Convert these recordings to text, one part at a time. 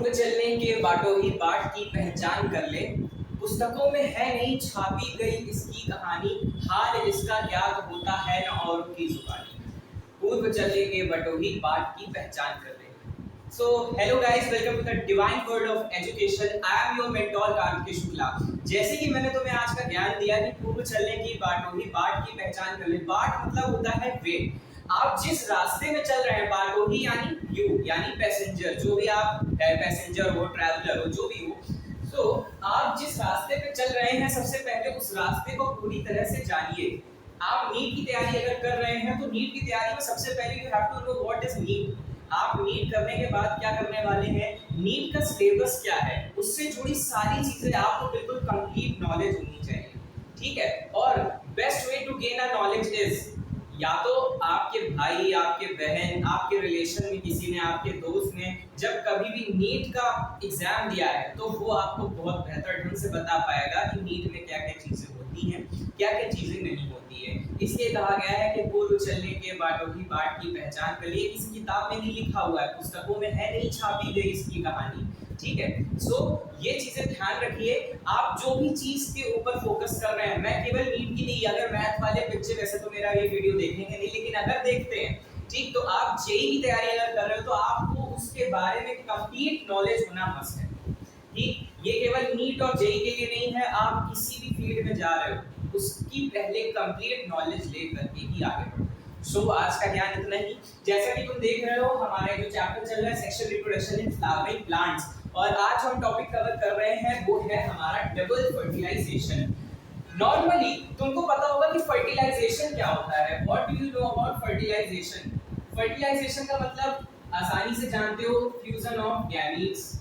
पूर्व चलने के बाटों ही बाट की पहचान कर ले, पुस्तकों में है नहीं छापी गई इसकी कहानी, हाल इसका ज्ञात होता है न और की जुबानी। पूर्व चलने के बाटों ही बाट की पहचान कर ले। So, hello guys, welcome to the divine world of education. I am your mentor Kartikeya Shukla. जैसे कि मैंने तुम्हें आज का ज्ञान दिया कि पूर्व चलने की बाटों ही बाट की पहचान कर ले। बाट मतलब होता है वे। आप जिस रास्ते में चल रहे हैं, बाटों ही यानी यू यानी पैसेंजर, जो भी आप पैसेंजर हो, ट्रैवलर हो, जो भी हो। तो आप जिस रास्ते पे चल रहे हैं, सबसे पहले उस रास्ते को पूरी तरह से जानिए। आप नीट की तैयारी अगर कर रहे हैं तो नीट की तैयारी में सबसे पहले you have to know what is NEET. आप नीट करने के बाद क्या करने वाले हैं, नीट का सिलेबस क्या है, उससे जुड़ी सारी चीजें आपको बिल्कुल कंप्लीट नॉलेज होनी चाहिए, ठीक है। और best way to gain a knowledge is, या तो आपके भाई, आपके बहन, आपके रिलेशन में किसी ने, आपके दोस्त ने जब कभी भी नीट का एग्जाम दिया है तो वो आपको बहुत बेहतर ढंग से बता पाएगा कि नीट में क्या क्या चीजें होती हैं, क्या क्या चीजें नहीं होती है। इसलिए कहा गया है कि पूर्व चलने के बाटों की बाट की पहचान कर लिए। किसी किताब में नहीं लिखा हुआ है, पुस्तकों में है नहीं छापी गई इसकी कहानी, ठीक है। सो ये चीजें ध्यान रखिए। आप जो भी चीज के ऊपर फोकस कर रहे हैं, मैं केवल नीट की नहीं, अगर मैथ वाले बच्चे वैसे तो मेरा ये वीडियो देखेंगे नहीं, लेकिन अगर देखते हैं, ठीक, तो आप जेईई की तैयारी अगर कर रहे हो तो आपको उसके बारे में कंप्लीट नॉलेज होना मस्ट है, ठीक। ये केवल नीट और जेईई के लिए नहीं है, आप किसी भी फील्ड में जा रहे हो उसकी पहले कंप्लीट नॉलेज लेकर के ही आगे बढ़ो। सो आज का ज्ञान इतना ही। जैसा कि तुम देख रहे हो, हमारा जो चैप्टर चल रहा है sexual reproduction in flowering plants, और आज हम टॉपिक कवर कर रहे हैं वो है हमारा डबल फर्टिलाइजेशन। नॉर्मली तुमको पता होगा कि फर्टिलाइजेशन क्या होता है। What do you know about fertilisation? Fertilisation का मतलब आसानी से जानते हो, फ्यूजन ऑफ गैमीट्स,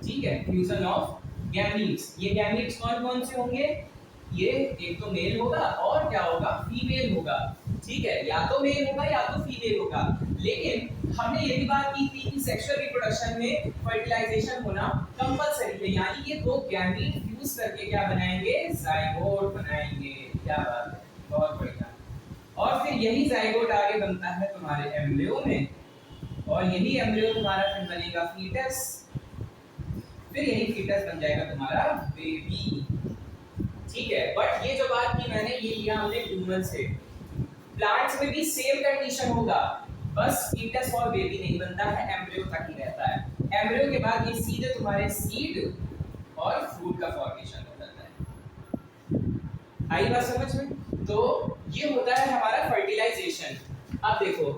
ठीक है, फ्यूजन ऑफ गैमीट्स। ये गैमीट्स कौन कौन से होंगे? ये एक तो मेल होगा और क्या होगा, फीमेल होगा, ठीक है। या तो मेल होगा या तो फीमेल होगा। लेकिन हमने ये भी बात की थी कि सेक्सुअल रिप्रोडक्शन में फर्टिलाइजेशन होना कंपलसरी है, यानी ये दो गैमीट फ्यूज करके क्या बनाएंगे, जाइगोट बनाएंगे। क्या बात है, बहुत बढ़िया। और फिर यही जाइगोट आगे बनता है तुम्हारे एम्ब्रियो में, और यही एम्ब्रियो तुम्हारा फिर बनेगा फीटस, फिर यही फीटस बन जाएगा तुम्हारा बेबी, ठीक है। बट ये जो बात की मैंने, ये लिया हमने ह्यूमन से। प्लांट्स में भी सेम कंडीशन होगा, बस फीटस और बेबी नहीं बनता है, एम्ब्रियो तक ही रहता है। एम्ब्रियो के बाद ये सीधे तुम्हारे सीड और फ्रूट का फॉर्मेशन हो जाता है। आई बात समझ में? तो ये होता है हमारा फर्टिलाइजेशन। अब देखो,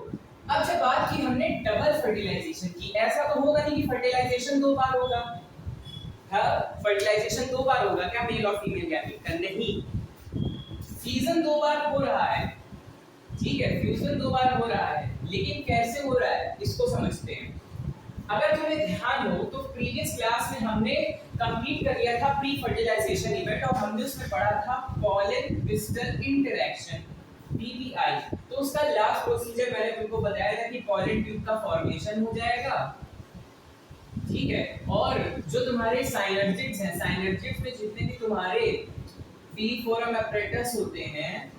अब जब बात की हमने डबल फर्टिलाइजेशन की, ऐसा तो होगा नहीं कि फर्टिलाइजेशन दो बार होगा। हाँ, फर्टिलाइजेशन दो बार होगा क्या, मेल और फीमेल गैमीट का? नहीं, फ्यूजन दो बार हो रहा है, ठीक है, फ्यूजन दो बार हो रहा है, लेकिन कैसे हो रहा है इसको समझते हैं। अगर तुम्हें ध्यान हो तो प्रीवियस क्लास में हमने कंप्लीट कर लिया था प्री फर्टिलाइजेशन इवेंट, और हमने उसमें पढ़ा था पॉलन पिस्टल इंटरेक्शन, पीपीआई। तो उसका लास्ट प्रोसीजर मैंने तुमको बताया था कि पॉलन ट्यूब का फॉर्मेशन हो जाएगा, ठीक है। और जो तुम्हारे साइनर्जिड्स हैं, साइनर्जिड्स में जितने भी तुम्हारे पीलिफोरम एपरेटस होते हैं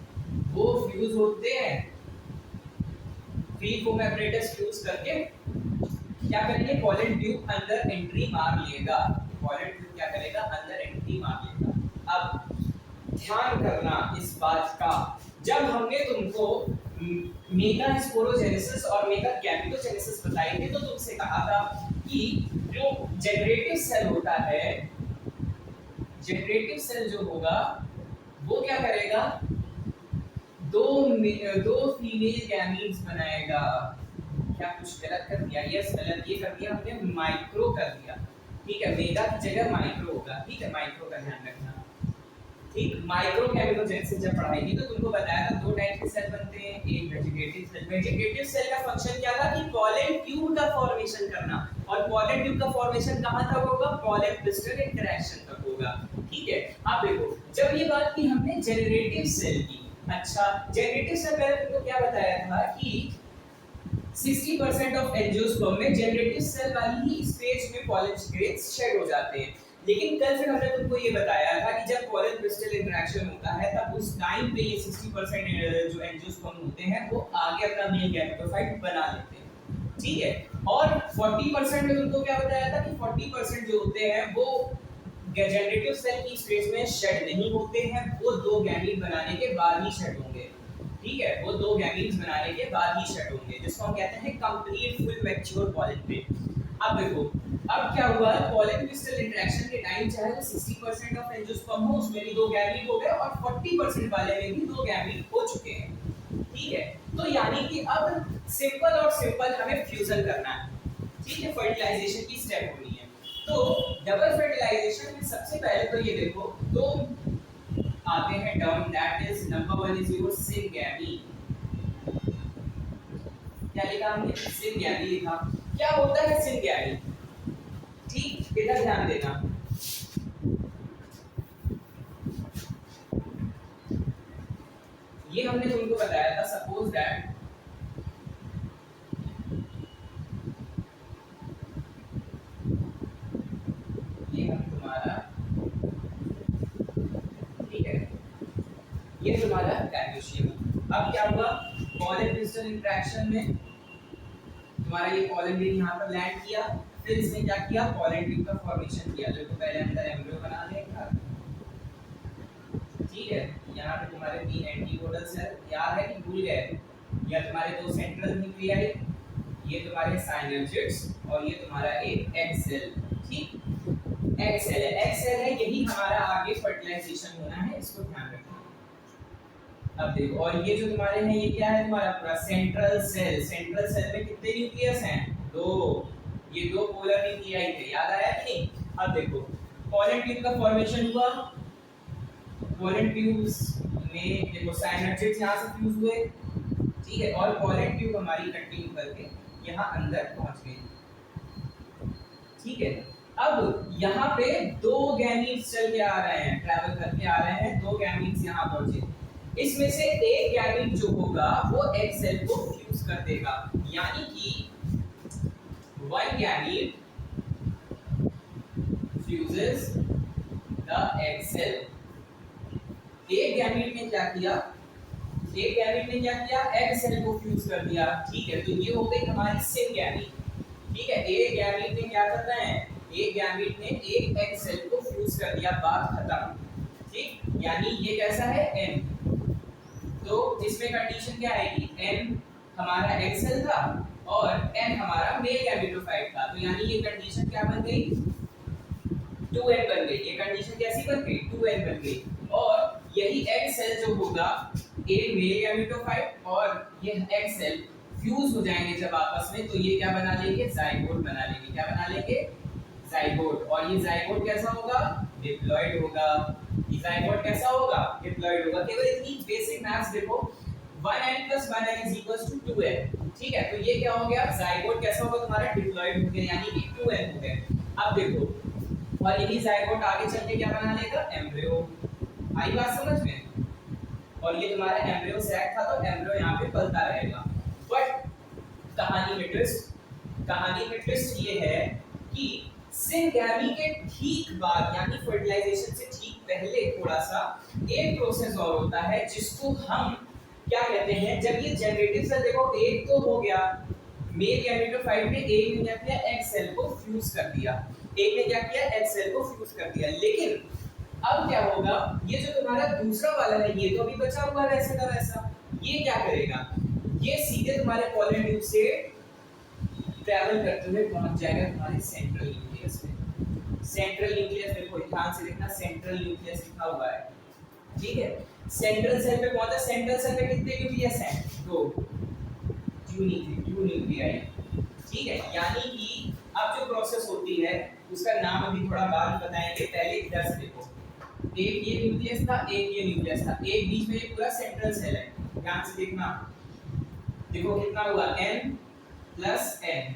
वो फ्यूज होते हैं। पीलिफोरम एपरेटस फ्यूज करके क्या करेंगे, पॉलन ट्यूब अंदर एंट्री मार लेगा। पॉलन ट्यूब क्या करेगा, अंदर एंट्री मार लेगा। अब ध्यान करना इस बात का, जब हमने तुमको मेगा स्पोरोजेनेसिस और मेगा गैमेटोजेनेसिस बताई थी तो तुमसे कहा था कि जो जनरेटिव सेल होता है, जनरेटिव सेल जो होगा वो क्या करेगा, दो फीमेल गैमीट्स बनाएगा। क्या कुछ गलत कर दिया? यस, गलत ये कर दिया हमने, माइक्रो कर दिया, ठीक है। मेगा की जगह माइक्रो होगा, ठीक है, माइक्रो का ध्यान रखना, ठीक। माइक्रो गैमेटोजेनेसिस जब पढ़ाई थी तो तुमको बताया था दो टाइप के सेल बनते हैं, एक वेजिटेटिव सेल। वेजिटेटिव सेल का फंक्शन क्या था कि पॉलन ट्यूब का फॉर्मेशन करना, और पॉलन ट्यूब का फॉर्मेशन कहां तक होगा, पॉलन पिस्टल इंटरेक्शन तक होगा, ठीक है। अब देखो, जब ये बात की हमने जनरेटिव सेल की, अच्छा, जनरेटिव सेल पहले तुमको क्या बताया था कि 60% ऑफ एंजियोस्पर्म में जनरेटिव सेल वाली ही स्टेज में पॉलन ग्रेन्स शेड हो जाते हैं। लेकिन कल फिर हमने तुमको ये बताया था कि जब पॉलन पिस्टल इंटरेक्शन होता है तब उस टाइम पे ये 60% जो एंजियोस्पर्म होते हैं वो आगे अपना मेल गैमेटोफाइट बना लेते हैं, ठीक है। और 40% में तुमको क्या बताया था कि 40% जो होते हैं वो जनरेटिव सेल की स्टेज में शेड नहीं होते हैं, वो दो गैमीट बनाने के बाद ही शेड होंगे। ठीक है, वो दो गैमीट्स बनाने के बाद ही शेड होंगे, जिसको हम कहते हैं कंप्लीट फुल मैच्योर पॉलन पे। अब देखो, अब क्या हुआ, पॉलन क्रिस्टल इंटरेक्शन के टाइम चाहे वो 60% ऑफ एंजियोस्पर्म हो, उसमें भी दो गैमीट हो गए, और 40% वाले में भी दो गैमीट हो चुके हैं। ठीक है, तो यानी कि अब सिंपल और सिंपल हमें फ्यूजन करना है। ठीक है, फर्टिलाइजेशन की स्टेप होनी है। तो डबल फर्टिलाइजेशन में सबसे पहले तो ये देखो, तो आते हैं term, that is number 1 is your syngamy. क्या लिखा हमने? सिंगैमी लिखा। क्या होता है सिंगैमी? ठीक, इधर ध्यान देना। ये हमने तुमको बताया था, सपोज दैट ये हम तुम्हारा, ठीक है, ये तुम्हारा कैल्शियम। अब क्या हुआ, पॉलन क्रिस्टल इंटरेक्शन में तुम्हारा ये पॉलन ग्रेन यहाँ पर लैंड किया, फिर इसने क्या किया, पॉलन ट्यूब का फॉर्मेशन किया, जो तो पहले अंदर एम्ब्रियो बना देगा। ठीक है, यहाँ पे तुम्हारे 3 एंटीकोडल सेल, याद है कि भूल गए? या तुम्हारे दो सेंट्रल न्यूक्लियाई, ये तुम्हारे साइनर्जिड्स, और ये तुम्हारा एक एग सेल। ठीक, एग सेल है, एग सेल है, यही हमारा आगे फर्टिलाइजेशन होना है, इसको ध्यान रखना। अब देखो, और ये जो तुम्हारे हैं, ये क्या है तुम्हारा पूरा सेंट्रल सेल। सेंट्रल सेल में कितने न्यूक्लियस हैं? दो। ये दो पोलर न्यूक्लियाई थे, याद आया कि नहीं? अब देखो, पॉलन ट्यूब का फॉर्मेशन हुआ, पॉलन ट्यूब्स में देखो साइनर्जिड्स यहां से फ्यूज हुए, ठीक है, और पॉलन ट्यूब हमारी कंटिन्यू करके यहां अंदर पहुंच गई। ठीक है, अब यहाँ पे दो गैमीट्स चल के आ रहे हैं, ट्रैवल करके आ रहे हैं, दो गैमीट्स यहाँ पहुंचे। इसमें से एक गैमीट जो होगा वो एग सेल को फ्यूज कर देगा, यानी कि one gamete fuses the egg cell. एक गैमीट ने क्या किया, एक गैमीट ने क्या किया, एग सेल को फ्यूज कर दिया। ठीक है, तो ये हो गई हमारी सिंग गैमीट। ठीक है, एक गैमीट ने क्या करना है, एक गैमीट ने एक एग सेल को फ्यूज कर दिया, बात खत्म। ठीक, यानी ये कैसा है, एन। तो इसमें कंडीशन क्या आएगी, एन हमारा एग सेल था और एन हमारा मेल गैमेटोफाइट था, तो यानी ये कंडीशन क्या बन गई, 2n बन गई। ये कंडीशन कैसी बन गई, 2n बन गई। और यही एग सेल जो होगा, एक मेल गैमेटोफाइट और ये एग सेल फ्यूज हो जाएंगे जब आपस में, तो ये क्या बना लेंगे, जाइगोट बना लेंगे। क्या बना लेंगे, जाइगोट। और ये जाइगोट कैसा होगा, डिप्लॉइड होगा। ये जाइगोट कैसा होगा, डिप्लॉइड होगा। केवल इतनी बेसिक मैथ्स देखो, 1n + 1n = 2n। ठीक है, तो ये क्या हो गया, जाइगोट कैसा होगा तुम्हारा, डिप्लॉइड हो गया, यानी कि 2n हो गया। अब देखो, और यही जाइगोट आगे चल के क्या बना लेगा, एम्ब्रियो। आई बात समझ में? और ये तुम्हारा एम्ब्रियो सैक था, तो एम्ब्रियो यहाँ पे पलता रहेगा। बट कहानी में ट्विस्ट ये है कि सिंगैमी के ठीक बाद, यानी फर्टिलाइजेशन से ठीक पहले थोड़ा सा एक प्रोसेस और होता है, जिसको हम क्या कहते हैं, जब ये जनरेटिव सेल देखो, एक तो हो गया, मेल गैमेटोफाइट ने एक ने क्या किया, एग सेल को फ्यूज कर दिया, एक ने क्या किया, एग सेल को फ्यूज कर दिया। लेकिन अब क्या होगा, ये जो तुम्हारा दूसरा वाला है, ये तो अभी बचा हुआ वैसे का वैसा, ये क्या करेगा, ये सीधे तुम्हारे पॉलन ट्यूब से ट्रैवल करते हुए पहुंच जाएगा तुम्हारे सेंट्रल न्यूक्लियस में। सेंट्रल न्यूक्लियस देखो, ध्यान से देखना, सेंट्रल न्यूक्लियस लिखा हुआ है। ठीक है, सेंट्रल सेल पे पहुंचा। सेंट्रल सेल पे कितने न्यूक्लियस हैं, दो, टू न्यूक्लियाई। ठीक है, यानी कि अब जो प्रोसेस होती है उसका नाम अभी थोड़ा बाद में बताएंगे, पहले इधर से देखो, एक ये न्यूक्लियस था, एक ये न्यूक्लियस था, एक बीच में ये पूरा सेंट्रल सेल है। ध्यान से देखना, देखो कितना हुआ, n + n।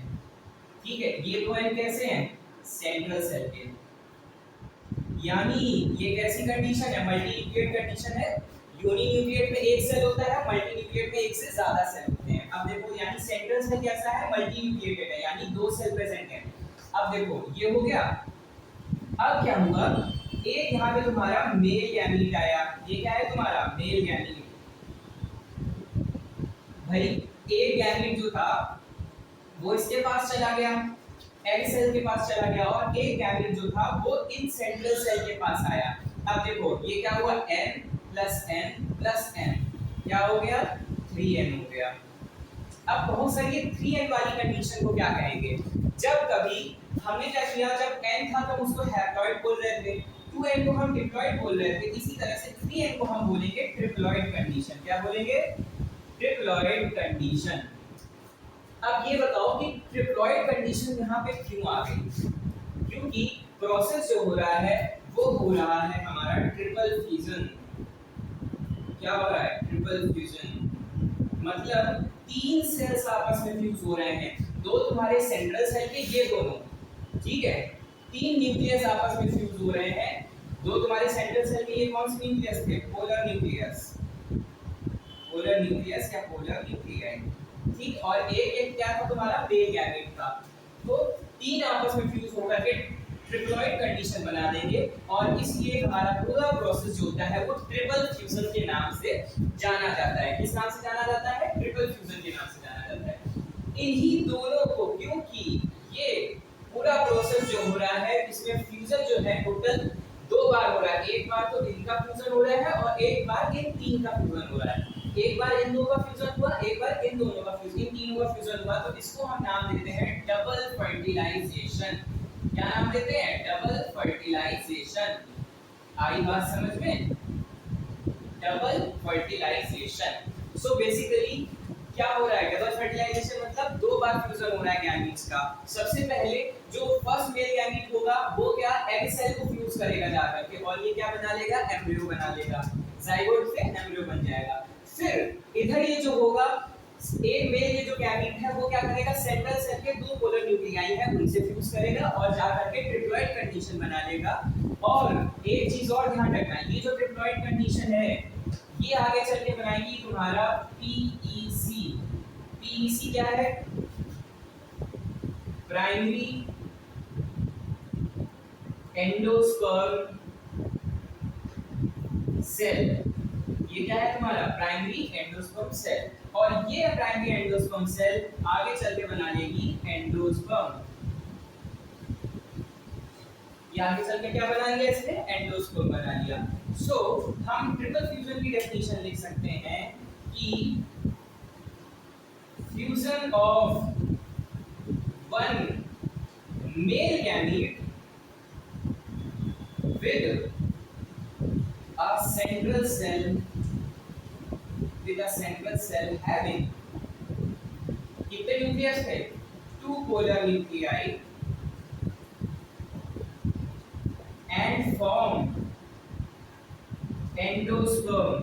ठीक है, ये दो n कैसे हैं, सेंट्रल सेल के, यानी ये कैसी कंडीशन है, मल्टी न्यूक्लिएट कंडीशन है। यूनी न्यूक्लिएट में एक सेल होता है, मल्टी न्यूक्लिएट में एक से ज्यादा सेल होते हैं। अब देखो, यानी सेंट्रल सेल कैसा है, मल्टी न्यूक्लिएटेड है, यानी दो सेल प्रेजेंट है। अब देखो, ये हो गया। अब क्या हुआ, एक यहाँ पे तुम्हारा मेल गैमीट आया, ये क्या है तुम्हारा, मेल गैमीट। भाई एक गैमीट जो था वो इसके पास चला गया, एग सेल के पास चला गया, और एक गैमेट जो था वो इन सेंट्रल सेल के पास आया। अब देखो ये क्या हुआ, n plus n plus n, क्या हो गया 3n हो गया। अब बहुत सारी ये 3n वाली कंडीशन को क्या कहेंगे, जब कभी हमने क्या किया, जब n था तो उसको हैप्लॉइड बोल रहे थे, 2n को हम डिप्लॉइड बोल रहे थे, इसी तरह से 3n को हम बोलेंगे ट्रिप्लॉइड कंडीशन। क्या बोलेंगे, ट्रिप्लॉइड कंडीशन। अब ये बताओ कि ट्रिप्लॉइड कंडीशन यहाँ पे क्यों आ गई, क्योंकि प्रोसेस जो हो रहा है वो हो रहा है हमारा ट्रिपल फ्यूजन। क्या हो रहा है, ट्रिपल फ्यूजन, मतलब तीन सेल्स आपस में फ्यूज हो रहे हैं, दो तुम्हारे सेंट्रल सेल के ये दोनों, ठीक है, तीन न्यूक्लियस आपस में फ्यूज हो रहे हैं, दो तुम्हारे सेंट्रल सेल के ये कौन से न्यूक्लियस थे, पोलर न्यूक्लियस, पोलर न्यूक्लियस या पोलर न्यूक्लियाई, ठीक, और एक क्या था तुम्हारा, मेल गैमेट था। तो तीन आपस में फ्यूज होकर के ट्रिप्लॉइड कंडीशन बना देंगे, और इसलिए हमारा पूरा प्रोसेस जो होता है वो ट्रिपल फ्यूजन के नाम से जाना जाता है। किस नाम से जाना जाता है, ट्रिपल फ्यूजन के नाम से जाना जाता है। इन्हीं दोनों को, क्योंकि ये पूरा प्रोसेस जो हो रहा है इसमें फ्यूजन जो है टोटल दो बार हो रहा है, एक बार तो इनका फ्यूजन हो रहा है और एक बार इन तीन का फ्यूजन हो रहा है। एक बार इन दोनों का फ्यूजन हुआ, एक बार इन दोनों का फ्यूजन, इन तीनों का फ्यूजन हुआ, तो इसको हम नाम देते हैं डबल फर्टिलाइजेशन। क्या नाम देते हैं, डबल फर्टिलाइजेशन। आई बात समझ में, डबल फर्टिलाइजेशन। सो बेसिकली क्या हो रहा है, डबल फर्टिलाइजेशन मतलब दो बार फ्यूजन हो रहा है गैमीट्स का। सबसे पहले जो फर्स्ट मेल गैमीट होगा वो क्या, एग सेल को फ्यूज करेगा जाकर के, और ये क्या बना लेगा, एम्ब्रियो बना लेगा, जाइगोट से एम्ब्रियो बन जाएगा। फिर इधर ये जो होगा, एक मेल ये जो गैमीट है वो क्या करेगा, सेंट्रल सेल के दो पोलर न्यूक्लियाई है उनसे फ्यूज करेगा और जाकर के ट्रिप्लॉइड कंडीशन बना लेगा। और एक चीज और ध्यान रखना, ये जो ट्रिप्लॉइड कंडीशन है ये आगे चल के बनाएगी तुम्हारा पीईसी। पीईसी क्या है, प्राइमरी एंडोस्पर्म सेल। ये क्या है तुम्हारा, प्राइमरी एंडोस्पर्म सेल, और ये प्राइमरी एंडोस्पर्म सेल आगे चल के बना लेगी एंडोस्पर्म। ये आगे चल के क्या बना लिया इसने, एंडोस्पर्म बना लिया। सो हम ट्रिपल फ्यूजन की डेफिनेशन लिख सकते हैं कि fusion of one male gamete with a central cell having कितने न्यूक्लियस थे, two polar nuclei and form endosperm,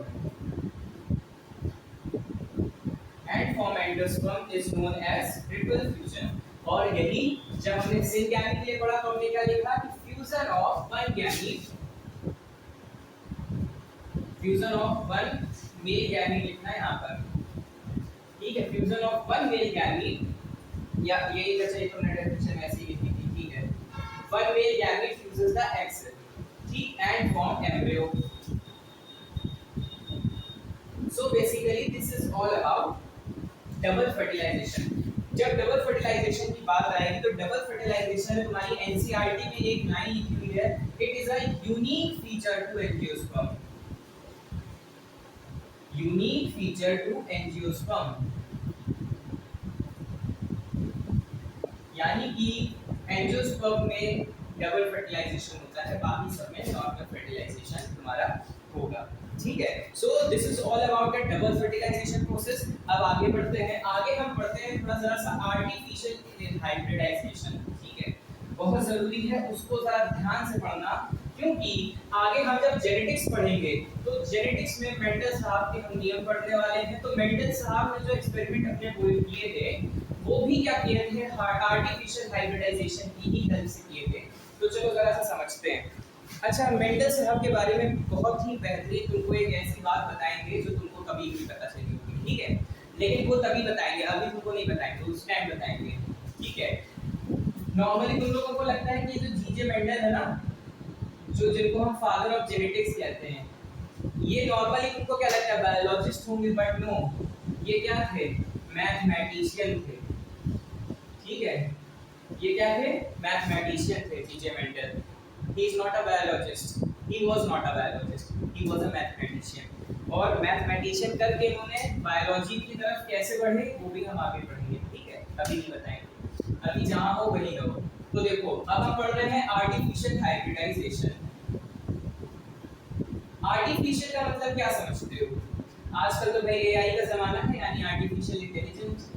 is known as triple fusion। और यही जब हमने सिंगल गैमीट के लिए पढ़ा तो हमने क्या लिखा कि fusion of one gamete, fusion of one male gamete लिखना है यहाँ पर, ठीक है, fusion of one male gamete, या यही बचा, ये तो हमने डेफिनेशन ऐसे ही लिखी थी, ठीक है, one male gamete fuses the egg cell, ठीक, and form embryo. So basically this is all about double fertilization. जब डबल फर्टिलाइजेशन की बात आएगी तो डबल फर्टिलाइजेशन तुम्हारी एनसीईआरटी में एक लाइन लिखी हुई है, it is a unique feature to angiosperm, unique feature to angiosperm, यानी कि एंजियोस्पर्म में डबल फर्टिलाइजेशन होता है, बाकी सब में नॉर्मल फर्टिलाइजेशन तुम्हारा होगा, ठीक है। So this is all about the double fertilisation process. अब आगे बढ़ते हैं, आगे हम पढ़ते हैं थोड़ा जरा सा आर्टिफिशियल हाइब्रिडाइजेशन, ठीक है, बहुत जरूरी है, उसको जरा ध्यान से पढ़ना, क्योंकि आगे हम जब जेनेटिक्स पढ़ेंगे तो जेनेटिक्स में मेंडल साहब के हम नियम पढ़ने वाले हैं। तो मेंडल साहब ने जो एक्सपेरिमेंट अपने पूरे किए थे वो भी क्या किए थे, आर्टिफिशियल हाइब्रिडाइजेशन की ही हेल्प से किए थे। तो चलो जरा सा समझते हैं। अच्छा, मेंडल साहब के बारे में बहुत ही बेहतरीन तुमको एक ऐसी बात बताएंगे जो तुमको कभी भी पता चली होगी, ठीक है, लेकिन वो तभी बताएंगे, अभी तुमको नहीं बताएंगे, उस टाइम बताएंगे, ठीक है। नॉर्मली तुम लोगों को लगता है कि जो जीजे मेंडल है ना, जो जिनको हम फादर ऑफ जेनेटिक्स कहते हैं, ये नॉर्मली तुमको क्या लगता है, बायोलॉजिस्ट होंगे, बट नो, ये क्या थे, मैथमेटिशियन थे, ठीक है, ये क्या थे, मैथमेटिशियन थे TJ Mendel. He is not a biologist, he was not a biologist, he was a mathematician. और मैथमेटिशियन करके इन्होंने बायोलॉजी की तरफ कैसे बढ़े वो भी हम आगे पढ़ेंगे, ठीक है, अभी नहीं बताएंगे, अभी जहां हो वहीं रहो। तो देखो अब हम पढ़ रहे हैं आर्टिफिशियल हाइब्रिडाइजेशन। आर्टिफिशियल का मतलब क्या समझते हो? आजकल तो भाई एआई का जमाना है, यानी आर्टिफिशियल इंटेलिजेंस,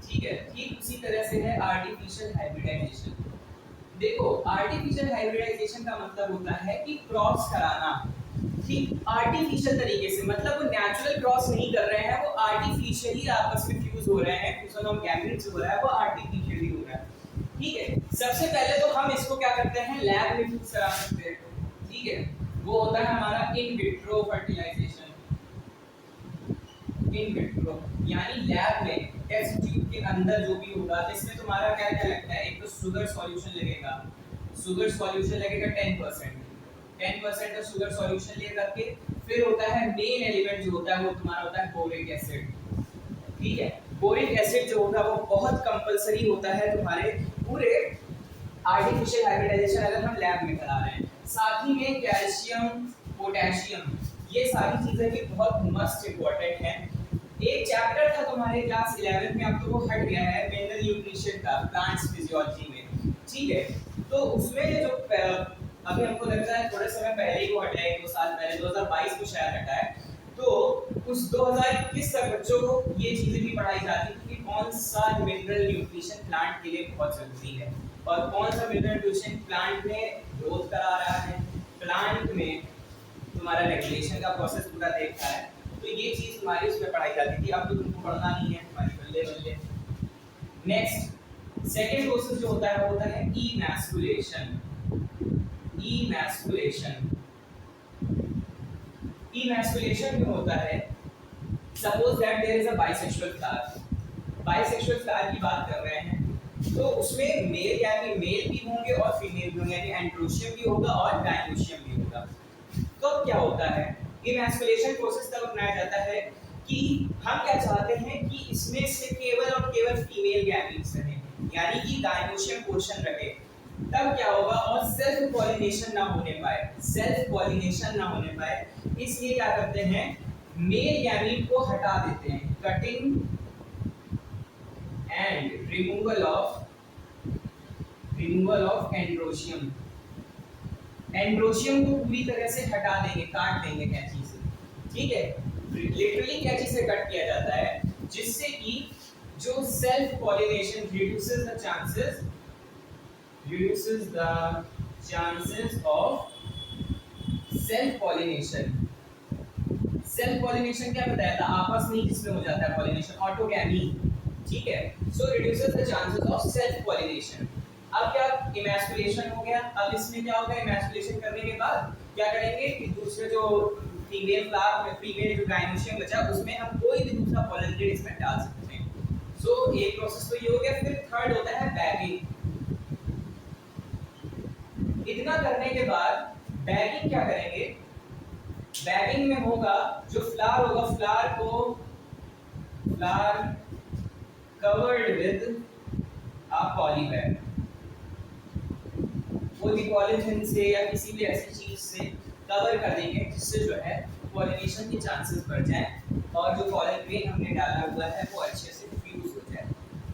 ठीक है, ठीक उसी तरह से है आर्टिफिशियल हाइब्रिडाइजेशन। देखो आर्टिफिशियल हाइब्रिडाइजेशन का मतलब होता है कि क्रॉस कराना, ठीक आर्टिफिशियल तरीके से, मतलब वो नेचुरल क्रॉस नहीं कर रहे हैं, वो आर्टिफिशियली आपस में फ्यूज हो रहे हैं, फ्यूजन ऑफ गैमेट्स हो रहा है, वो आर्टिफिशियली हो रहा है, ठीक है। सबसे पहले तो हम इसको क्या करते हैं, लैब में फ्यूज करा सकते हैं, ठीक है, वो होता है हमारा in vitro fertilisation. In vitro यानी लैब में टेस्ट ट्यूब के अंदर जो भी होगा, इसमें तुम्हारा क्या क्या लगता है, एक तो शुगर सॉल्यूशन लगेगा, शुगर सॉल्यूशन लगेगा 10%, 10% का शुगर सॉल्यूशन ले करके फिर होता है मेन एलिमेंट जो होता है वो तुम्हारा होता है बोरिक एसिड, ठीक है। बोरिक एसिड जो होगा वो बहुत कंपलसरी होता है तुम्हारे पूरे आर्टिफिशियल हाइब्रिडाइजेशन अगर हम लैब में करा रहे हैं। साथ ही में कैल्शियम, पोटेशियम, ये सारी चीजें भी बहुत मस्ट इंपॉर्टेंट हैं। एक चैप्टर था तुम्हारे क्लास 11 में, अब तो वो हट गया है, मिनरल न्यूट्रिशन का, प्लांट्स फिजियोलॉजी में, ठीक है। तो उसमें जो अभी हमको लगता है थोड़े समय पहले ही वो हटा है, 2 साल पहले 2022 में शायद हटा है, तो उस 2021 तक बच्चों को ये चीजें भी पढ़ाई जाती थी कि कौन सा मिनरल न्यूट्रिशन प्लांट के लिए बहुत जरूरी है और कौन सा मिनरल न्यूट्रिशन प्लांट में ग्रोथ करा रहा है, प्लांट में तुम्हारा रेगुलेशन का प्रोसेस पूरा देख रहा है। तो ये चीज तुम्हारी उसमें पढ़ाई जाती थी, अब तो तुमको पढ़ना नहीं है, तुम्हारी बल्ले बल्ले। नेक्स्ट सेकंड प्रोसेस जो होता है वो होता है इमैस्कुलेशन। इमैस्कुलेशन, इमैस्कुलेशन में होता है, suppose that there is a bisexual flower, bisexual flower की बात कर रहे हैं, तो उसमें मेल यानी मेल भी होंगे और फीमेल भी होंगे, यानी एंड्रोशियम भी होगा और गायनोशियम भी होगा। तो क्या होता है, इमैस्कुलेशन प्रोसेस तब अपनाया जाता है कि हम क्या चाहते हैं कि इसमें से केवल और केवल फीमेल गैमीट्स रहें, यानी कि गायनोशियम पोर्शन रहे, तब क्या होगा, और सेल्फ पॉलिनेशन ना होने पाए, सेल्फ पॉलिनेशन ना होने पाए, इसलिए क्या करते हैं, मेल गैमीट को हटा देते हैं, cutting and removal of androecium. Androecium को पूरी तरह से हटा देंगे, काट देंगे कैंची से, ठीक है, लिटरली कैंची से कट किया जाता है, जिससे कि जो self pollination reduces the chances of self pollination. Self pollination क्या बताया था, आपस में किसमें हो जाता है पॉलिनेशन, ऑटोगैमी, ठीक है, so reduces the chances of self pollination. अब क्या, इमैस्कुलेशन हो गया, अब इसमें क्या होगा, इमैस्कुलेशन करने के बाद क्या करेंगे कि दूसरे जो फीमेल फ्लावर, फीमेल जो गायनोशियम बचा, उसमें हम कोई भी दूसरा पॉलन ग्रेड इसमें डाल सकते हैं। सो एक प्रोसेस तो ये हो गया, फिर थर्ड होता है बैगिंग। इतना करने के बाद बैगिंग क्या करेंगे, बैगिंग में होगा जो फ्लावर होगा, flower covered with a polybag, वो पॉलीथिन से या किसी भी ऐसी चीज से कवर कर देंगे जिससे जो है पॉलिनेशन के चांसेस बढ़ जाएं और जो पॉलन ग्रेन हमने डाला हुआ है वो अच्छे से फ्यूज हो जाए,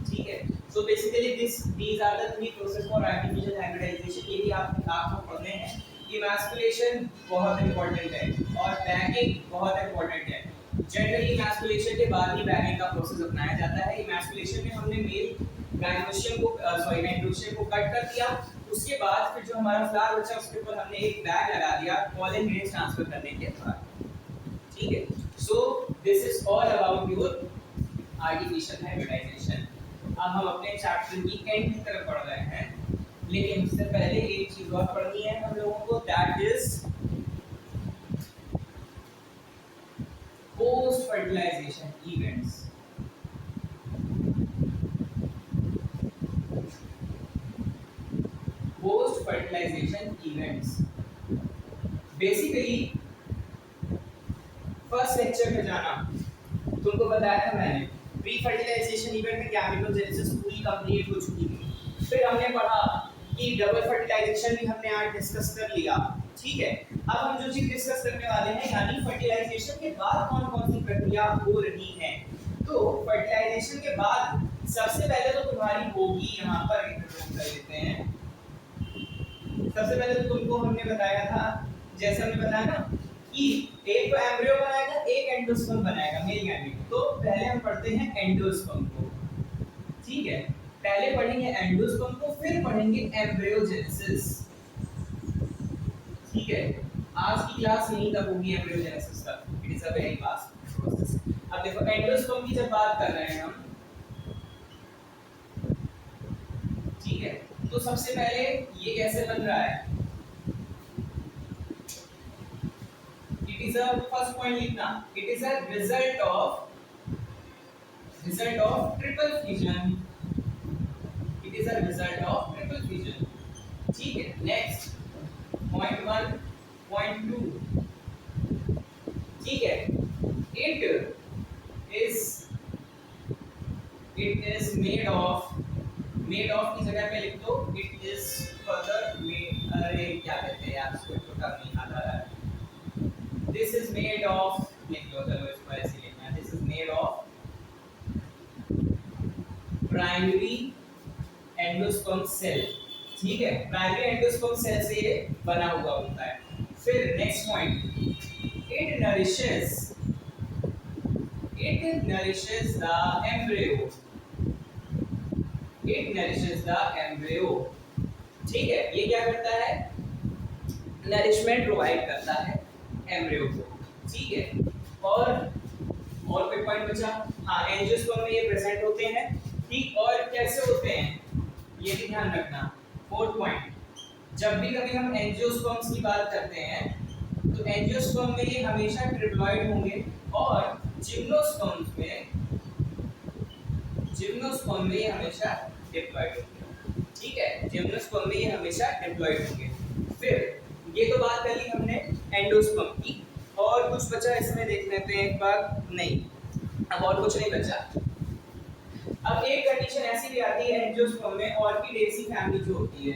ठीक है। So basically these are the three process for artificial hybridisation. ये भी आपको पढ़ने हैं। इमैस्कुलेशन बहुत इंपॉर्टेंट है और बैगिंग बहुत इंपॉर्टेंट है। जनरली इमैस्कुलेशन के बाद ही बैगिंग का प्रोसेस अपनाया जाता है। इमैस्कुलेशन में हमने मेल गायनोशियम को एंड्रोशियम को कट कर दिया, उसके बाद फिर जो हमारा फ्लावर बचा उसके ऊपर हमने एक बैग लगा दिया पॉलन ग्रेन ट्रांसफर करने के बाद, ठीक है। So this is all about your artificial hybridisation. अब हम अपने चैप्टर की एंड की तरफ बढ़ रहे हैं, लेकिन उससे पहले एक चीज और पढ़नी है हम लोगों को, that is post fertilisation events. Post fertilisation events basically first lecture में जाना तुमको बताया था मैंने प्री फर्टिलाइजेशन इवेंट में गैमेटोजेनेसिस पूरी कंप्लीट हो चुकी थी। फिर हमने पढ़ा कि डबल फर्टिलाइजेशन भी हमने आज डिस्कस कर लिया। ठीक है, अब हम जो चीज डिस्कस करने वाले हैं यानी फर्टिलाइजेशन के बाद कौन कौन सी प्रक्रिया हो रही है। तो फर्टिलाइजेशन के बाद सबसे पहले तो तुम्हारी होगी, यहाँ पर कर लेते हैं। सबसे पहले तो तुमको हमने बताया था, जैसा हमने बताया ना कि एक तो एम्ब्रियो बनाएगा, एक एंडोस्पर्म बनाएगा, मेल गैमेट। तो पहले हम पढ़ते हैं एंडोस्पर्म को। ठीक है, पहले पढ़ेंगे एंडोस्पर्म को, फिर पढ़ेंगे एम्ब्रियोजेनेसिस। ठीक है, आज की क्लास यहीं तक होगी एम्ब्रियोजेनेसिस तक। It is a very fast process. अब देखो एंडोस्पर्म की जब बात कर रहे हैं हम, ठीक है, तो सबसे पहले ये कैसे बन रहा है, it is a first point लिखना, it is a result of triple fusion. It is a result of triple fusion. ठीक है, नेक्स्ट पॉइंट 1 पॉइंट 2। ठीक है, इट इज मेड ऑफ की जगह पे लिख दो इट इज फर्दर मेड, अरे क्या कहते हैं यार इसको, छोटा नहीं आता है। दिस इज मेड ऑफ, लिख लो, चलो इसको ऐसे लिखना है, this is made of primary endosperm cell. ठीक है, प्राइमरी एंडोस्पर्म सेल से ये बना हुआ होता है। फिर next point, it nourishes the embryo। It nourishes the embryo। ठीक है, ये क्या करता है, नरिशमेंट प्रोवाइड करता है एम्ब्रियो को। ठीक है, और कोई पॉइंट बचा, हाँ एंजियोस्पर्म में ये प्रेजेंट होते हैं। ठीक, और कैसे होते हैं ये भी ध्यान रखना। फोर्थ पॉइंट, जब भी कभी हम एंजियोस्पर्म्स की बात करते हैं तो एंजियोस्पर्म में ये हमेशा ट्रिप्लॉइड होंगे, और जिम्नोस्पर्म्स में ये हमेशा डिप्लॉइड होंगे। ठीक है, जिम्नोस्पर्म में ये हमेशा डिप्लॉइड होंगे। फिर ये तो बात कर ली हमने एंडोस्पर्म की, और कुछ बचा इसमें देख लेते हैं एक बार, नहीं अब और कुछ नहीं बचा। अब एक कंडीशन ऐसी भी आती है एंजियोस्पर्म में, ऑर्किडेसी फैमिली जो होती है,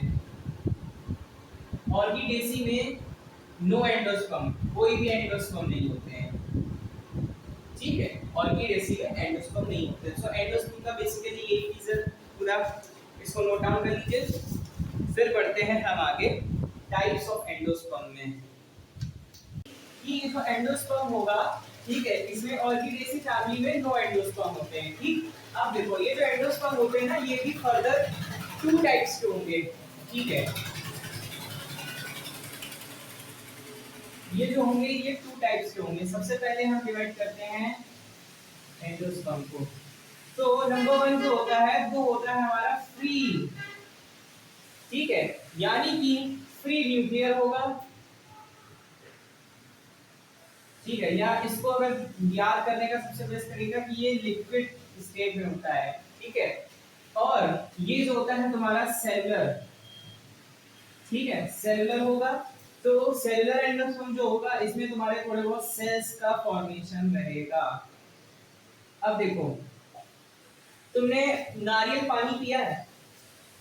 ऑर्किडेसी में नो एंडोस्पर्म, कोई भी एंडोस्पर्म नहीं होते हैं। ठीक है, ऑर्किडेसी में एंडोस्पर्म नहीं होते। सो एंडोस्पर्म का बेसिकली यही चीज है, पूरा इसको नोट डाउन कर लीजिए। फिर बढ़ते हैं हम आगे टाइप्स ऑफ एंडोस्पर्म में। कि जो एंडोस्पर्म होगा, ठीक है, इसमें ऑर्किडेसी फैमिली में नो एंडोस्पर्म होते हैं। ठीक, अब देखो ये जो एंडोस्पर्म होते हैं ना, ये भी फर्दर 2 टाइप्स के होंगे। ठीक है, ये जो होंगे ये 2 टाइप्स के होंगे। सबसे पहले हम डिवाइड करते हैं एंडोस्पर्म को। तो नंबर 1 जो होता है वो होता है हमारा फ्री। ठीक है, यानी कि फ्री न्यूक्लियर होगा। ठीक है, या इसको अगर याद करने का सबसे बेस्ट तरीका कि ये लिक्विड स्टेट में होता है। ठीक है, और ये जो होता है तुम्हारा सेलुलर। ठीक है, सेलुलर होगा। तो सेलुलर एंडोस्पर्म जो होगा इसमें तुम्हारे थोड़े बहुत सेल्स का फॉर्मेशन रहेगा। अब देखो, तुमने नारियल पानी पिया है,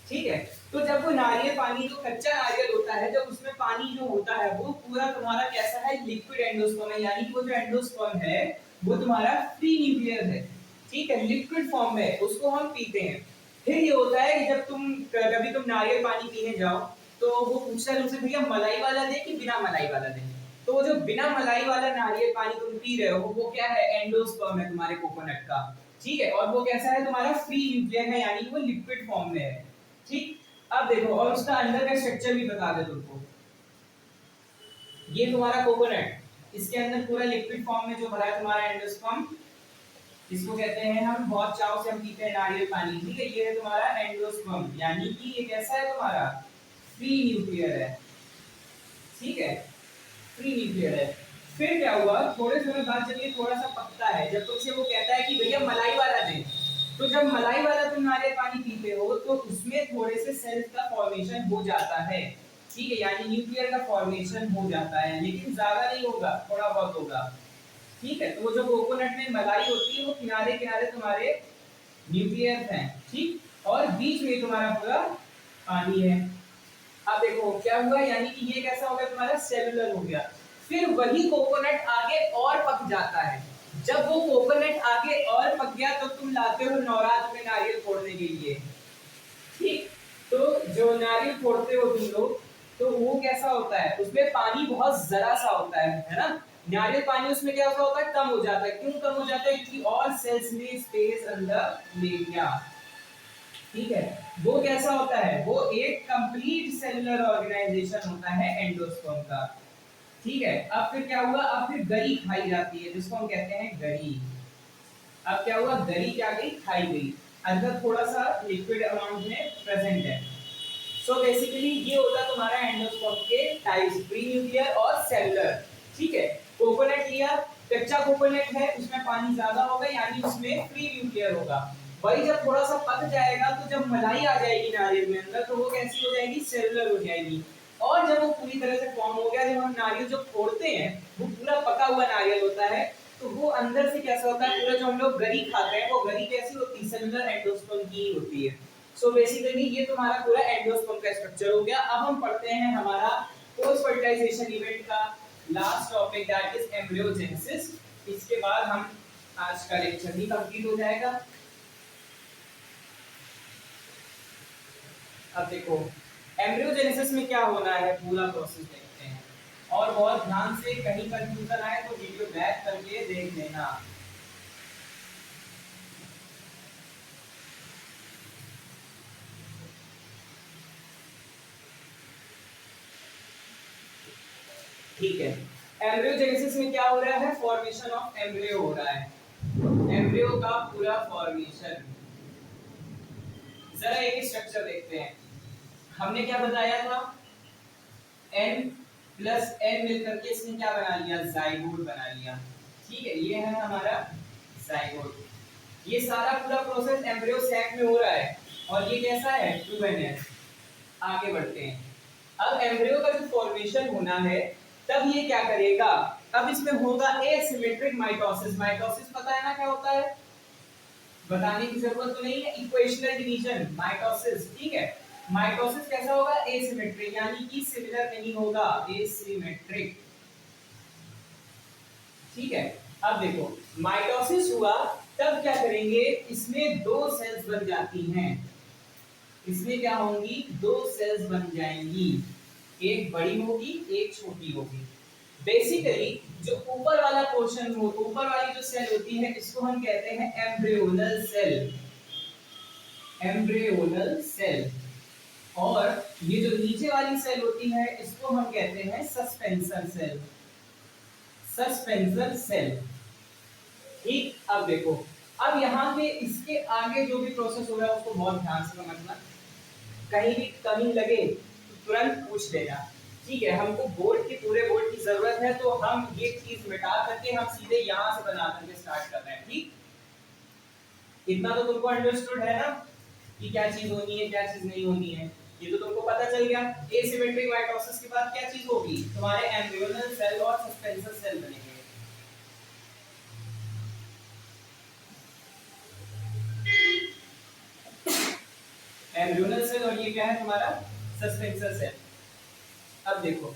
ठीक है, तो जब वो नारियल पानी जो कच्चा नारियल होता है, जब उसमें पानी जो होता है वो पूरा तुम्हारा कैसा है, लिक्विड एंडोस्पर्म है। यानी कि वो जो एंडोस्पर्म है वो तुम्हारा फ्री न्यूक्लियर है। ठीक है, लिक्विड फॉर्म में है, उसको हम पीते हैं। फिर ये होता है कि जब कभी तुम नारियल पानी पीने जाओ तो वो पूछता है तुमसे, भैया मलाई वाला दे कि बिना मलाई वाला दे। तो वो जो बिना मलाई वाला नारियल पानी तुम पी रहे हो वो क्या है, एंडोस्पर्म है तुम्हारे कोकोनट का। ठीक है, और वो कैसा है तुम्हारा फ्री न्यूक्लियर है, यानी वो लिक्विड फॉर्म में है। ठीक, अब देखो, और उसका अंदर का स्ट्रक्चर भी बता दे तुमको। ये तुम्हारा कोकोनट, इसके अंदर पूरा लिक्विड फॉर्म में जो भरा है तुम्हारा एंडोस्पर्म, इसको कहते हैं हम, बहुत चाव से हम पीते हैं नारियल पानी। ठीक है, ये है तुम्हारा एंडोस्पर्म, यानी कि ये कैसा है तुम्हारा फ्री न्यूक्लियर है। ठीक है, फ्री न्यूक्लियर है। फिर क्या हुआ, थोड़े समय बाद जब ये थोड़ा सा पकता है, जब तुमसे वो कहता है कि भैया मलाई वाला दे, तो जब मलाई वाला तुम नारियल पानी पीते हो तो उसमें थोड़े से सेल्स का फॉर्मेशन हो जाता है। ठीक है, यानी न्यूक्लियर का फॉर्मेशन हो जाता है, लेकिन ज्यादा नहीं होगा, थोड़ा बहुत होगा। ठीक है, तो वो जो कोकोनट में मलाई होती है वो किनारे किनारे तुम्हारे न्यूक्लियस हैं, ठीक, और बीच में तुम्हारा पूरा पानी है। अब देखो क्या हुआ, यानी कि ये कैसा हो गया तुम्हारा सेलुलर हो गया। फिर वही कोकोनट आगे और पक जाता है। जब वो कोकोनट आगे और पक गया तो तुम लाते हो नवरात्र में नारियल फोड़ने के लिए, ठीक। तो जो नारियल फोड़ते हो तुम लोग, तो वो कैसा होता है, उसमें पानी बहुत जरा सा होता है ना। नारियल पानी उसमें क्या होता है, कम हो जाता है। क्यों कम हो जाता है, क्योंकि और सेल्स ने स्पेस अंदर ले लिया, ठीक है। वो कैसा होता है, वो एक कंप्लीट सेलुलर ऑर्गेनाइजेशन होता है एंडोस्पर्म का, ठीक है। अब फिर क्या हुआ, अब फिर गरी खाई जाती है, जिसको हम कहते हैं गरी। अब क्या हुआ, गरी क्या गई, खाई गई, अंदर थोड़ा सा लिक्विड अमाउंट में प्रेजेंट है। सो बेसिकली ये होता है तुम्हारा एंडोस्पर्म के टाइप्स, प्री न्यूक्लियर और सेलुलर, ठीक है। कोकोनट लिया, कच्चा कोकोनट है, उसमें पानी ज्यादा होगा, यानी उसमें प्री न्यूक्लियर होगा। वही जब थोड़ा सा पक जाएगा, तो जब मलाई आ जाएगी नारियल में अंदर, तो वो कैसी हो जाएगी, सेलुलर हो जाएगी। और जब वो पूरी तरह से फॉर्म हो गया, जब हम नारियल जो फोड़ते हैं वो पूरा पका हुआ नारियल होता है, तो वो अंदर से कैसा होता है, पूरा जो हम लोग गरी खाते हैं वो गरी कैसी होती है, सेलुलर एंडोस्पर्म की होती है। सो बेसिकली ये तुम्हारा पूरा एंडोस्पर्म का स्ट्रक्चर हो गया। अब हम पढ़ते हैं हमारा पोस्ट फर्टिलाइजेशन इवेंट का last topic, that is embryogenesis. इसके बाद हम आज का लेक्चर भी कंप्लीट हो जाएगा। अब देखो एम्ब्रियोजेनेसिस में क्या होना है, पूरा प्रोसेस देखते हैं, और बहुत ध्यान से, कहीं कंफ्यूजन आए तो वीडियो बैक करके देख लेना। ठीक है, एम्ब्रियोजेनेसिस में क्या हो रहा है, फॉर्मेशन ऑफ एम्ब्रियो हो रहा है, एम्ब्रियो का पूरा फॉर्मेशन। जरा एक स्ट्रक्चर देखते हैं। हमने क्या बताया था, n प्लस n मिलकर के इसने क्या बना लिया, जाइगोट बना लिया, ठीक है। ये है हमारा जाइगोट। ये सारा पूरा प्रोसेस एम्ब्रियो सैक में हो रहा है, और ये कैसा है, 2NF। आगे बढ़ते हैं। अब एम्ब्रियो का जो फॉर्मेशन होना है, तब ये क्या करेगा, अब इसमें होगा एसिमेट्रिक माइटोसिस। माइटोसिस पता है ना क्या होता है, बताने की जरूरत तो नहीं है, इक्वेशनल डिवीजन माइटोसिस, ठीक है। माइटोसिस कैसा होगा, एसिमेट्रिक, यानी कि सिमिलर नहीं होगा, एसिमेट्रिक, ठीक है। अब देखो माइटोसिस हुआ, तब क्या करेंगे, इसमें दो सेल्स बन जाती हैं, इसमें क्या होंगी, दो सेल्स बन जाएंगी, एक बड़ी होगी एक छोटी होगी। बेसिकली जो ऊपर वाला पोर्शन हो, ऊपर वाली जो सेल होती है, इसको हम कहते हैं एम्ब्रियोनल सेल, एम्ब्रियोनल सेल। और ये जो नीचे वाली सेल होती है, इसको हम कहते हैं सस्पेंसर सेल, सस्पेंसर सेल, ठीक। अब देखो, अब यहाँ पे इसके आगे जो भी प्रोसेस हो रहा है उसको बहुत ध्यान से समझना, कहीं भी कमी लगे तो तुरंत पूछ लेना, ठीक है। हमको बोर्ड की, पूरे बोर्ड की जरूरत है, तो हम ये चीज मिटा करके हम सीधे यहाँ से बना करके स्टार्ट कर रहे हैं, ठीक। इतना तो तुमको अंडरस्टूड है ना, कि क्या चीज होनी है क्या चीज नहीं होनी है, ये तो तुमको पता चल गया। एसिमेट्रिक माइटोसिस के बाद क्या चीज होगी, तुम्हारे एम्ब्रियोनल सेल और सस्पेंसर सेल बनेंगे। एम्ब्रियोनल सेल और ये क्या है तुम्हारा, सस्पेंसर सेल। अब देखो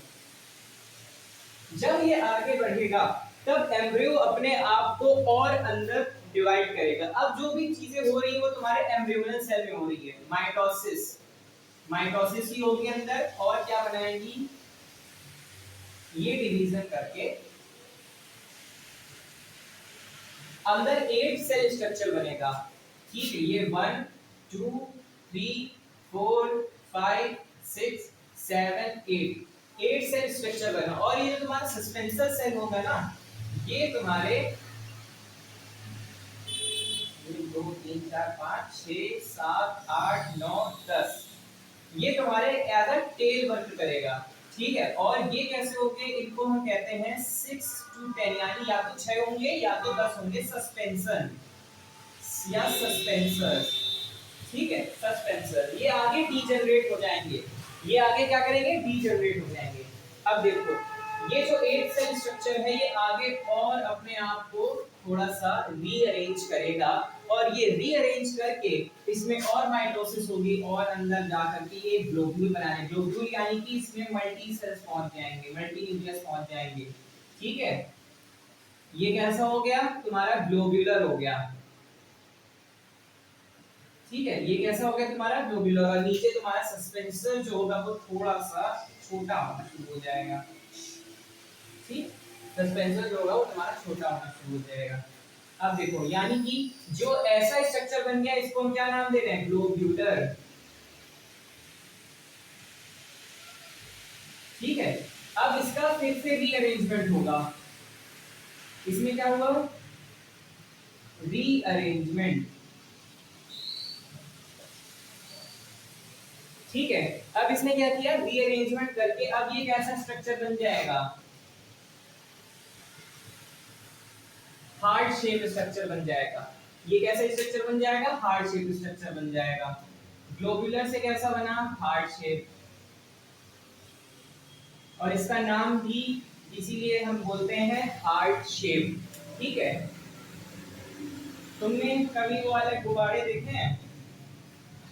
जब ये आगे बढ़ेगा, तब एम्ब्रियो अपने आप को और अंदर डिवाइड करेगा। अब जो भी चीजें हो रही है वो तुम्हारे एम्ब्रियोनल सेल में हो रही है, माइटोसिस, माइटोसिस ही होगी अंदर, और क्या बनाएंगी, ये डिवीजन करके अंदर 8 सेल स्ट्रक्चर बनेगा, ठीक है। ये 1 2 3 4 5 6 7 8 सेल स्ट्रक्चर बना। और ये जो तुम्हारा सस्पेंसर सेल होगा ना, ये तुम्हारे 2 3 4 5 6 7 8 9 10, ये तुम्हारे एज अ टेल वर्क करेगा, ठीक है। और ये कैसे होंगे, इनको हम कहते हैं 6 to 10, यानी या तो 6 होंगे या तो 10 होंगे, सस्पेंशन या सस्पेंसर, ठीक है। सस्पेंसर ये आगे डीजनरेट हो जाएंगे, ये आगे क्या करेंगे, डीजनरेट हो जाएंगे। अब देखो ये जो 8 सेल स्ट्रक्चर है ये आगे और अपने आप को थोड़ा सा रीअरेंज करेगा और ये रीअरेंज करके इसमें और माइटोसिस होगी और अंदर जा करके ये ग्लोब्यूल बनाने, ग्लोब्यूल यानी कि इसमें मल्टी सेल्स पहुंच जाएंगे, मल्टी न्यूक्लियस पहुंच जाएंगे। ठीक है, ये कैसा हो गया तुम्हारा ग्लोब्यूलर हो गया। ठीक है, ये कैसा हो गया तुम्हारा ग्लोब्यूलर और नीचे तुम्हारा सस्पेंसर जो होगा वो थोड़ा सा छोटा होना शुरू हो जाएगा। ठीक, सस्पेंसर जो होगा वो तुम्हारा छोटा होना शुरू हो जाएगा। अब देखो यानी कि जो ऐसा स्ट्रक्चर बन गया इसको हम क्या नाम दे रहे हैं, ग्लोब्यूलर। ठीक है, अब इसका फिर से रीअरेंजमेंट होगा, इसमें क्या होगा, रीअरेंजमेंट। ठीक है, अब इसने क्या किया, रीअरेंजमेंट करके अब ये कैसा स्ट्रक्चर बन जाएगा, हार्ट शेप स्ट्रक्चर बन जाएगा। ये कैसा स्ट्रक्चर बन जाएगा, हार्ट शेप स्ट्रक्चर बन जाएगा। ग्लोबुलर से कैसा बना, हार्ट शेप, और इसका नाम भी इसीलिए हम बोलते हैं हार्ट शेप। ठीक है, तुमने कभी वो वाले गुब्बारे देखे हैं,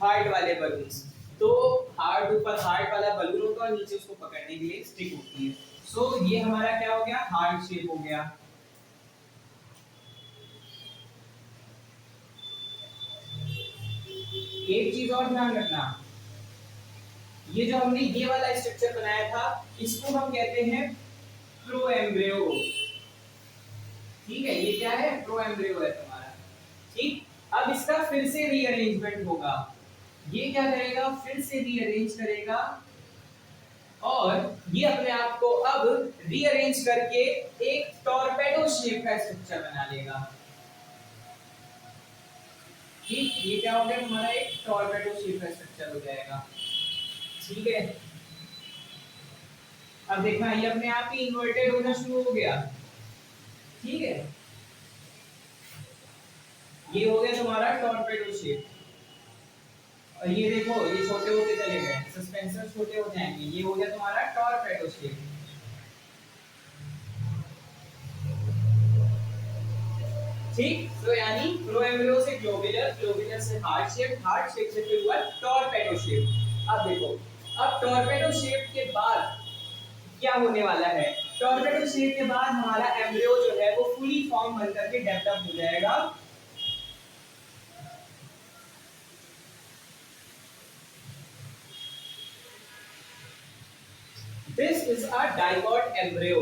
हार्ट वाले बलून्स, तो हार्ट ऊपर हार्ट वाला बलून होता है और नीचे उसको पकड़ने के लिए स्टिक होती है। सो ये हमारा क्या हो गया, हार्ट शेप हो गया। एक चीज और ध्यान रखना, ये जो हमने ये वाला स्ट्रक्चर बनाया था इसको हम कहते हैं प्रोएम्ब्रियो। ठीक है, ये क्या है, प्रोएम्ब्रियो है तुम्हारा। ठीक, अब इसका फिर से रीअरेंजमेंट होगा, ये क्या करेगा, फिर से रीअरेंज करेगा और ये अपने आप को अब रीअरेंज करके एक टॉर्पेडो शेप का स्ट्रक्चर बना लेगा। ठीक, ये क्या हो गया तुम्हारा, एक टॉर्पेडो शेप का स्ट्रक्चर हो जाएगा। ठीक है, अब देखना ये अपने आप ही इन्वर्टेड होना शुरू हो गया। ठीक है, ये हो गया तुम्हारा टॉर्पेडो शेप, और ये देखो ये छोटे होते चले गए, सस्पेंसर छोटे हो जाएंगे, ये हो गया तुम्हारा टॉर्पेडो शेप। ठीक, तो यानी प्रोएम्ब्रियो से ग्लोबुलर, ग्लोबुलर से हार्ट शेप, हार्ट शेप से फिर हुआ टॉर्पेडो शेप। अब देखो, अब टॉर्पेडो शेप के बाद क्या होने वाला है, टॉर्पेडो शेप के बाद हमारा एम्ब्रियो जो है वो फुली फॉर्म बन करके डेवलप हो जाएगा। This is a dicot embryo,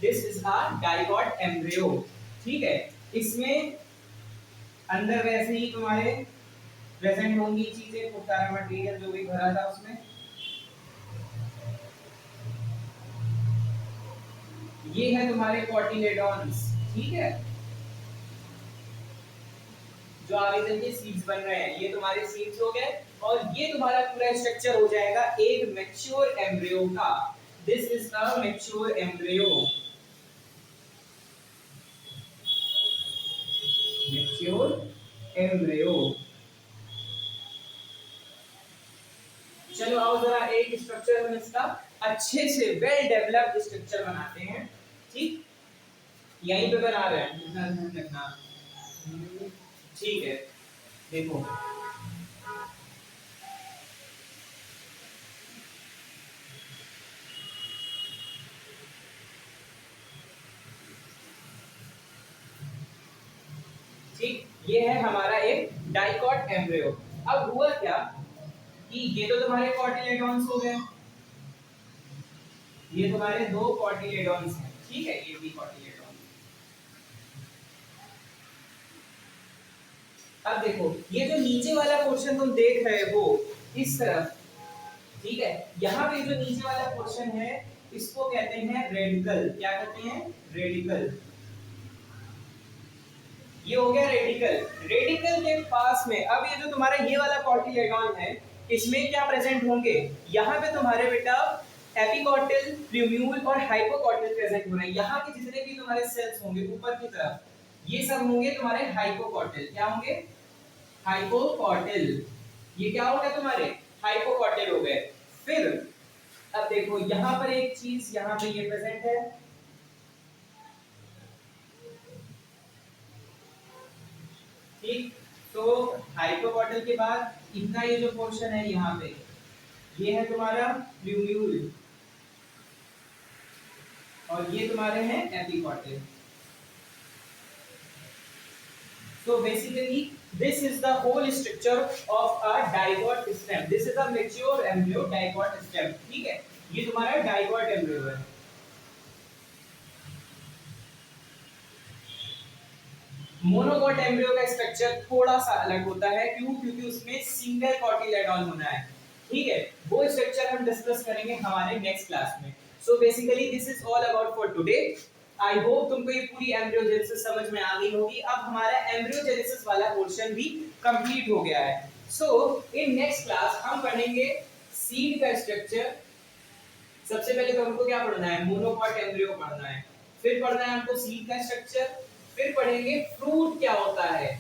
this is a dicot embryo. ठीक है, इसमें अंदर वैसे ही तुम्हारे प्रेजेंट होंगी चीजें, खूब सारा मटेरियल जो भी भरा था उसमें। ये है तुम्हारे कोटिलेडॉन्स। ठीक है, जो आगे चल के सीड्स बन रहे हैं, ये तुम्हारे सीड्स हो गए और ये तुम्हारा पूरा स्ट्रक्चर हो जाएगा एक मैच्योर एम्ब्रियो का। This is a mature embryo, mature embryo. चलो आओ जरा एक स्ट्रक्चर हम इसका अच्छे से वेल डेवलप्ड स्ट्रक्चर बनाते हैं। ठीक, यहीं पे बना रहे हैं, इतना ध्यान रखना। ठीक है, देखो ठीक, ये है हमारा एक डाइकॉट एम्ब्रियो। अब हुआ क्या कि ये तो तुम्हारे कॉटिलेडॉन्स हो गए, ये तुम्हारे दो कॉटिलेडॉन्स हैं। ठीक है, ये भी कॉटिलेडॉन। अब देखो ये जो नीचे वाला पोर्शन तुम देख रहे हो इस तरफ, ठीक है, यहाँ पे जो नीचे वाला पोर्शन है इसको कहते हैं रेडिकल। क्या कहते हैं, रेडिकल। ये हो गया रेडिकल। रेडिकल के पास में अब ये जो तुम्हारा ये वाला कॉटिलेडॉन है इसमें क्या प्रेजेंट होंगे, यहाँ पे तुम्हारे बेटा एपिकॉटिल, प्ल्यूम्यूल और हाइपोकॉटिल प्रेजेंट हो रहे हैं। यहाँ के जितने भी तुम्हारे सेल्स होंगे ऊपर की तरफ ये सब होंगे तुम्हारे हाइपोकॉटिल। क्या होंगे, हाइपोकॉटिल। ये क्या हो गया तुम्हारे, हाइपोकॉटिल हो गए। फिर अब देखो यहाँ पर एक चीज, यहाँ पे ये प्रेजेंट है, ठीक। तो हाइपोकॉटल के बाद इतना ये जो पोर्शन है यहाँ पे, ये है तुम्हारा प्लूम्यूल, और ये तुम्हारे हैं एपिकॉटल। So basically, this is the whole structure of a dicot stem. This is a mature embryo dicot stem. ठीक है, ये तुम्हारा dicot embryo है। मोनोकॉट एम्ब्रियो का स्ट्रक्चर थोड़ा सा अलग होता है, क्यों? क्योंकि उसमें सिंगल कॉटिलेडॉन होना है, ठीक है। वो स्ट्रक्चर हम डिस्कस करेंगे हमारे नेक्स्ट क्लास में। सो basically this is all about for today. I hope तुमको ये पूरी एम्ब्रियोजेनेसिस समझ में आ गई होगी। अब हमारा एम्ब्रियोजेनेसिस वाला पोर्शन भी कंप्लीट हो गया है। सो इन नेक्स्ट क्लास हम पढ़ेंगे सीड का स्ट्रक्चर। सबसे पहले तो हमको क्या पढ़ना है? मोनोकॉट एम्ब्रियो पढ़ना है, फिर पढ़ना है हमको सीड का स्ट्रक्चर, फिर पढ़ेंगे फ्रूट क्या होता है,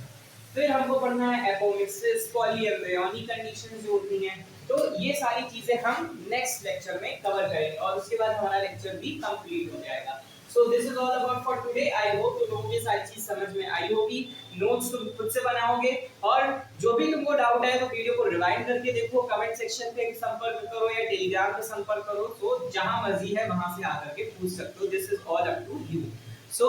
फिर हमको पढ़ना है एपोमिक्सिस, पॉलीएम्ब्रियोनी कंडीशंस जो होती हैं। तो ये सारी चीजें हम नेक्स्ट लेक्चर में कवर करेंगे और उसके बाद हमारा लेक्चर भी कंप्लीट हो जाएगा। सो this is all about for today. I hope तुम लोगों को ये सारी चीज समझ में आई होगी। नोट्स तुम खुद से बनाओगे, और जो भी तुमको डाउट है तो वीडियो को रिवाइंड करके देखो, कमेंट सेक्शन पे संपर्क करो या टेलीग्राम पे संपर्क करो, तो जहां मर्जी है वहां से आकर के पूछ सकते हो। This is all up to you. सो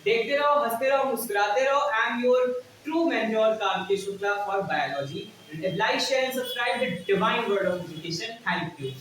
देखते रहो, हंसते रहो, मुस्कुराते रहो। I am your true mentor Kartik Shukla for biology. Like, share and subscribe the divine word of education. Thank you.